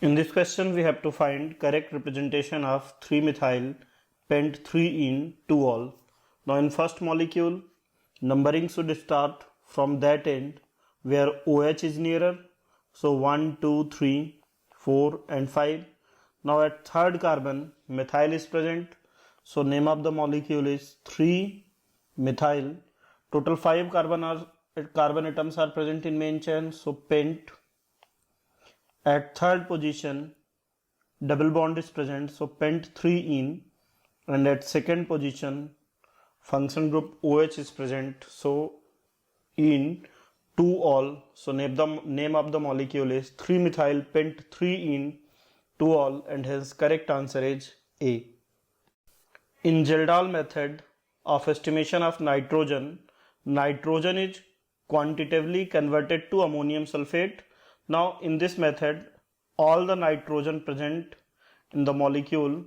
In this question, we have to find correct representation of 3-methyl pent 3-ene 2-ol. Now, in first molecule, numbering should start from that end where OH is nearer. So 1, 2, 3, 4 and 5. Now at third carbon, methyl is present. So name of the molecule is 3-methyl. Total 5 carbon atoms are present in main chain. So pent. At third position, double bond is present. So pent 3-ene. And at second position, function group OH is present. So ene 2-ol. So name of the molecule is 3-methyl pent 3-ene 2-ol, and hence correct answer is A. In Geldal method of estimation of nitrogen, nitrogen is quantitatively converted to ammonium sulfate. Now in this method, all the nitrogen present in the molecule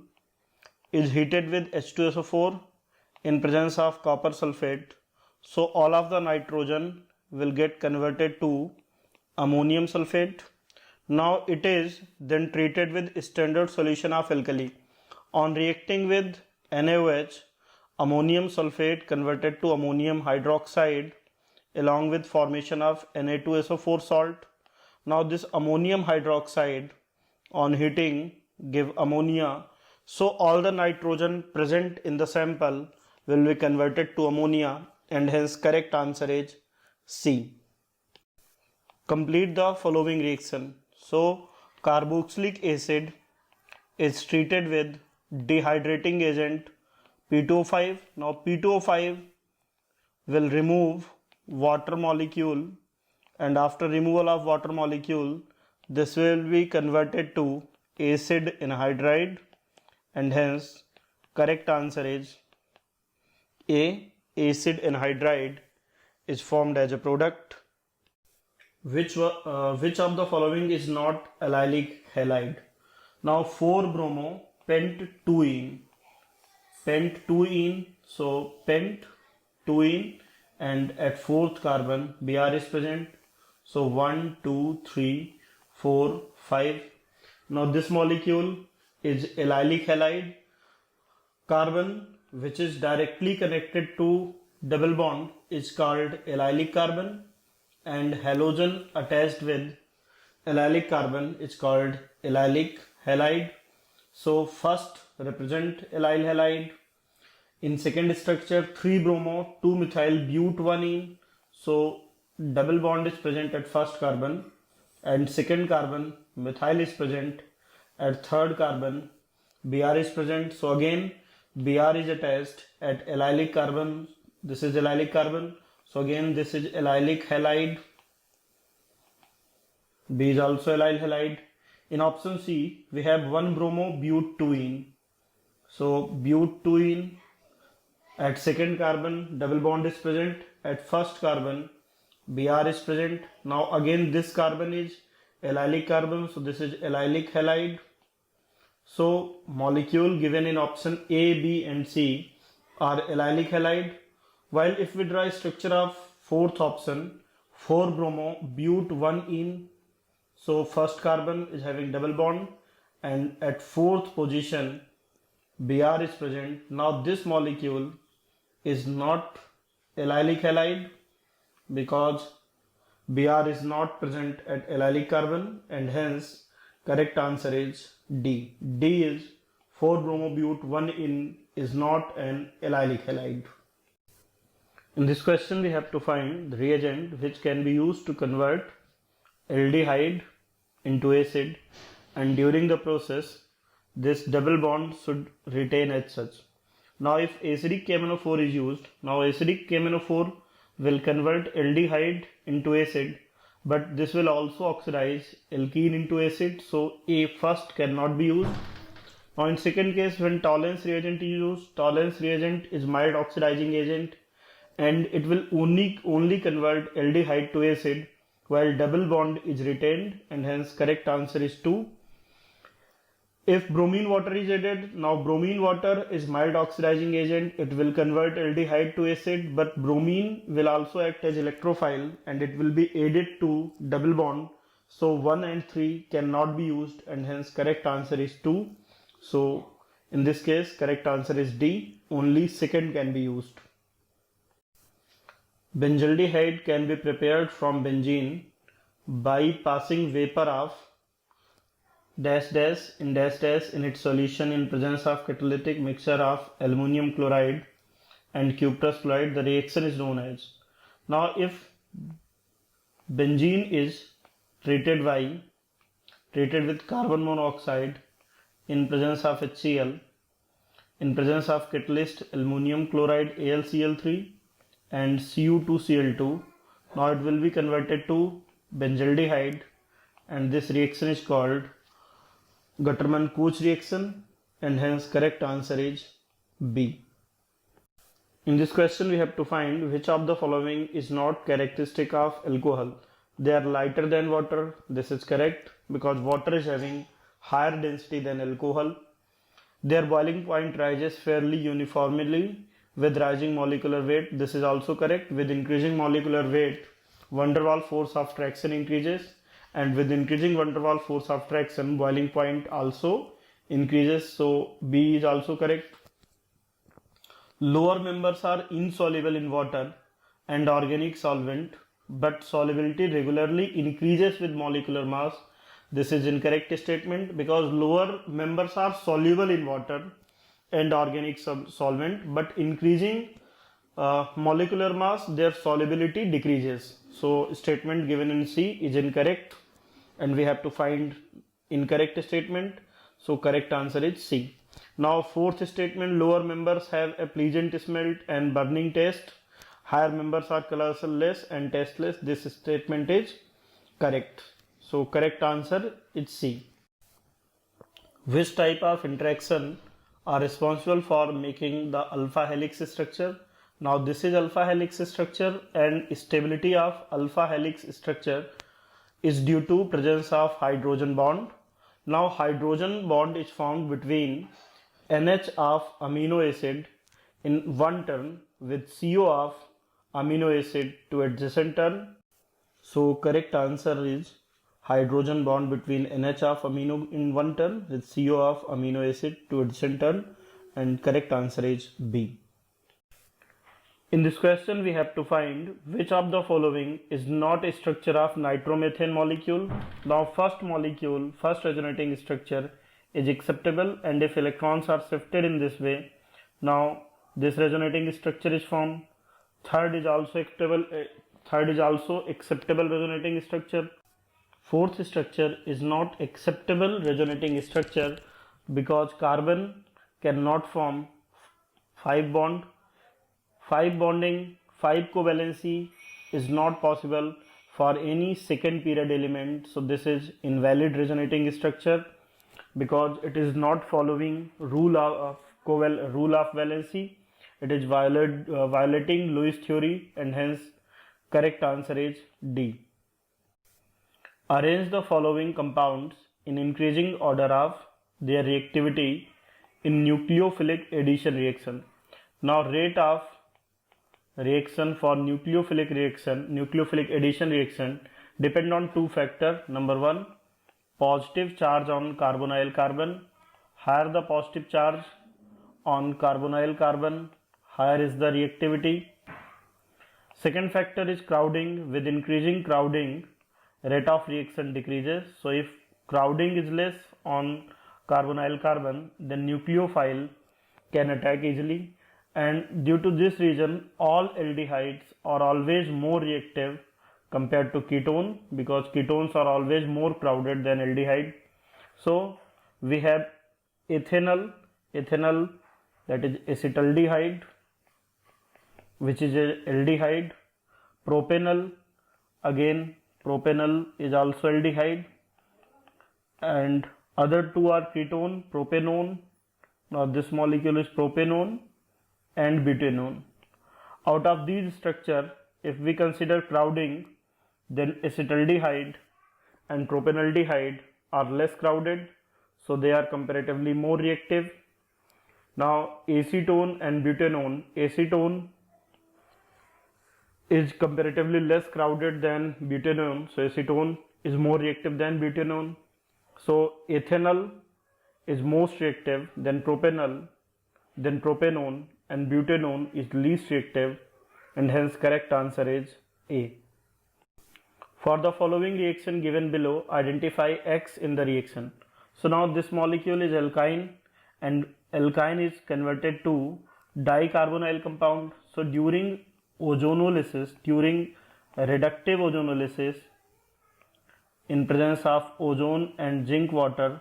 is heated with H2SO4 in presence of copper sulfate. So all of the nitrogen will get converted to ammonium sulfate. Now it is then treated with standard solution of alkali. On reacting with NaOH, ammonium sulfate converted to ammonium hydroxide along with formation of Na2SO4 salt. Now this ammonium hydroxide on heating give ammonia. So all the nitrogen present in the sample will be converted to ammonia, and hence correct answer is C. Complete the following reaction. So carboxylic acid is treated with dehydrating agent P2O5. Now P2O5 will remove water molecule, and after removal of water molecule, this will be converted to acid anhydride, and hence correct answer is A. Acid anhydride is formed as a product. Which of the following is not allylic halide? Now 4-bromo pent 2-ene. Pent 2-ene, so pent 2-ene, and at fourth carbon Br is present. So 1, 2, 3, 4, 5. Now this molecule is allylic halide. Carbon which is directly connected to double bond is called allylic carbon, and halogen attached with allylic carbon is called allylic halide. So first represent allyl halide. In second structure, 3-bromo 2-methyl but 1-ene. So double bond is present at first carbon, and second carbon methyl is present. At third carbon Br is present. So again Br is attached at allylic carbon. This is allylic carbon. So again this is allylic halide. B is also allyl halide. In option C, we have 1-bromo but 2-ene. So but 2-ene. At second carbon double bond is present. At first carbon Br is present. Now again this carbon is allylic carbon. So this is allylic halide. So molecule given in option A, B and C are allylic halide. While if we draw structure of fourth option, 4-bromo but 1-ene. So first carbon is having double bond, and at fourth position Br is present. Now this molecule is not allylic halide because Br is not present at allylic carbon, and hence correct answer is D. D is 4-bromo but 1-ene is not an allylic halide. In this question, we have to find the reagent which can be used to convert aldehyde into acid, and during the process this double bond should retain as such. Now if acidic KMnO4 is used, now acidic KMnO4 will convert aldehyde into acid, but this will also oxidize alkene into acid, so A first cannot be used. Now in second case, when Tollens reagent is used, Tollens reagent is mild oxidizing agent, and it will only convert aldehyde to acid while double bond is retained, and hence correct answer is 2. If bromine water is added, now bromine water is mild oxidizing agent, it will convert aldehyde to acid, but bromine will also act as electrophile and it will be added to double bond. So 1 and 3 cannot be used, and hence correct answer is 2. So in this case, correct answer is D. Only second can be used. Benzaldehyde can be prepared from benzene by passing vapor of dash dash in its solution in presence of catalytic mixture of aluminum chloride and cuprous chloride. The reaction is known as. Now if benzene is treated with carbon monoxide in presence of HCl, in presence of catalyst aluminum chloride AlCl3 and Cu2Cl2, now it will be converted to benzaldehyde, and this reaction is called Guterman-Koch reaction, and hence correct answer is B. In this question we have to find which of the following is not characteristic of alcohol. They are lighter than water. This is correct because water is having higher density than alcohol. Their boiling point rises fairly uniformly with rising molecular weight. This is also correct. With increasing molecular weight, van der Waals force of traction increases, and with increasing van der Waals force of traction, boiling point also increases. So B is also correct. Lower members are insoluble in water and organic solvent, but solubility regularly increases with molecular mass. This is incorrect statement because lower members are soluble in water and organic solvent, but increasing molecular mass, their solubility decreases. So statement given in C is incorrect, and we have to find incorrect statement. So correct answer is C. Now fourth statement, lower members have a pleasant smell and burning taste. Higher members are colorless and tasteless. This statement is correct. So correct answer is C. Which type of interaction are responsible for making the alpha helix structure? Now this is alpha helix structure, and stability of alpha helix structure is due to presence of hydrogen bond. Now hydrogen bond is formed between NH of amino acid in one turn with CO of amino acid to adjacent turn. So correct answer is hydrogen bond between NH of amino in one turn with CO of amino acid to adjacent turn, and correct answer is B. In this question we have to find which of the following is not a structure of nitromethane molecule. Now first molecule, first resonating structure is acceptable, and if electrons are shifted in this way, now this resonating structure is formed. Third is also acceptable resonating structure. Fourth structure is not acceptable resonating structure because carbon cannot form 5 bond. 5 bonding, 5 covalency is not possible for any second period element. So this is invalid resonating structure because it is not following rule of valency. It is violating Lewis theory, and hence correct answer is D. Arrange the following compounds in increasing order of their reactivity in nucleophilic addition reaction. Now rate of reaction for nucleophilic addition reaction depend on two factors. Number one, positive charge on carbonyl carbon. Higher the positive charge on carbonyl carbon, higher is the reactivity. Second factor is crowding. With increasing crowding, rate of reaction decreases. So if crowding is less on carbonyl carbon, then nucleophile can attack easily, and due to this reason all aldehydes are always more reactive compared to ketone, because ketones are always more crowded than aldehyde. So we have ethanol that is acetaldehyde, which is a aldehyde. Propanol, again propanol is also aldehyde, and other two are ketone, propanone. Now this molecule is propanone and butanone. Out of these structure, if we consider crowding, then acetaldehyde and propanaldehyde are less crowded, so they are comparatively more reactive. Now acetone and butanone, acetone is comparatively less crowded than butanone, so acetone is more reactive than butanol. So ethanol is most reactive, then propanol, then propanone, and butanone is least reactive, and hence correct answer is A. For the following reaction given below, identify X in the reaction. So now this molecule is alkyne, and alkyne is converted to dicarbonyl compound. So during ozonolysis, during reductive ozonolysis, in presence of ozone and zinc water,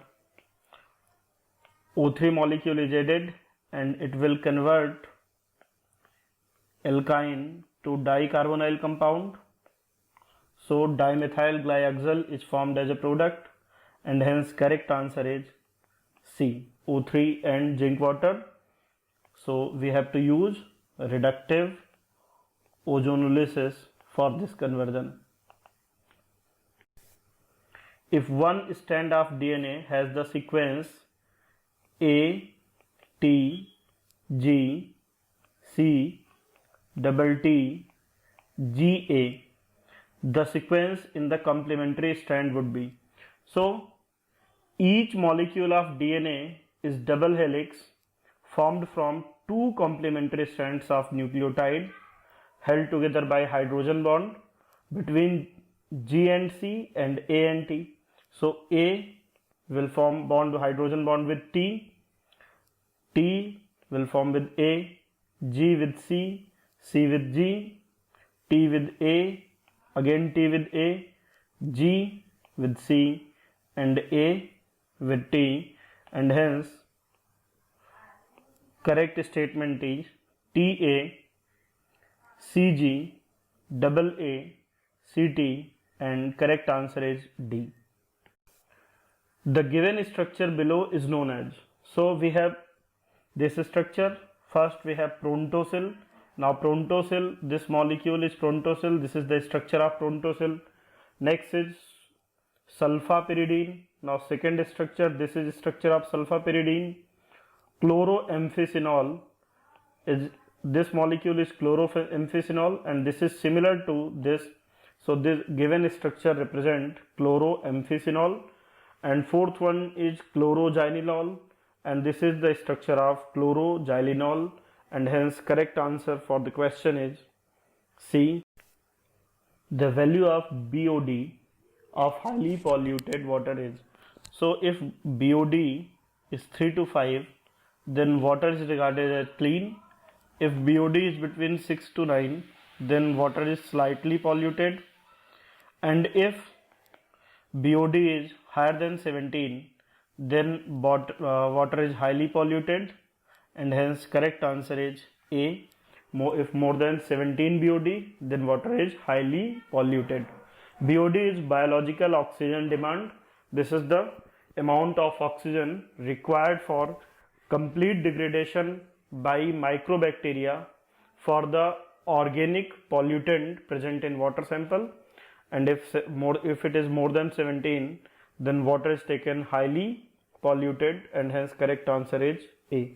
O3 molecule is added and it will convert alkyne to dicarbonyl compound. So dimethyl glyoxal is formed as a product, and hence correct answer is C, O3 and zinc water. So we have to use reductive ozonolysis for this conversion. If one strand of DNA has the sequence A, T, G, C, T, G, A, the sequence in the complementary strand would be. So each molecule of DNA is double helix formed from two complementary strands of nucleotide held together by hydrogen bond between G and C and A and T. So A will form hydrogen bond with T, T will form with A, G with C, C with G, T with A, again T with A, G with C, and A with T, and hence correct statement is TA, CG, AA, CT, and correct answer is D. The given structure below is known as. So we have this structure. First we have prontosil. Now prontosil, this molecule is prontosil. This is the structure of prontosil. Next is sulfapyridine. Now second structure, this is structure of sulfapyridine. Chloramphenicol is, this molecule is chloramphenicol, and this is similar to this. So this given structure represent chloramphenicol, and fourth one is chlorogylenol, and this is the structure of chlorogylenol, and hence correct answer for the question is C. The value of BOD of highly polluted water is. So if BOD is 3 to 5, then water is regarded as clean. If BOD is between 6 to 9, then water is slightly polluted. And if BOD is higher than 17, then water is highly polluted, and hence correct answer is A. If more than 17 BOD, then water is highly polluted. BOD is biological oxygen demand. This is the amount of oxygen required for complete degradation by microbacteria for the organic pollutant present in water sample, and if it is more than 17, then water is taken highly polluted, and hence correct answer is A.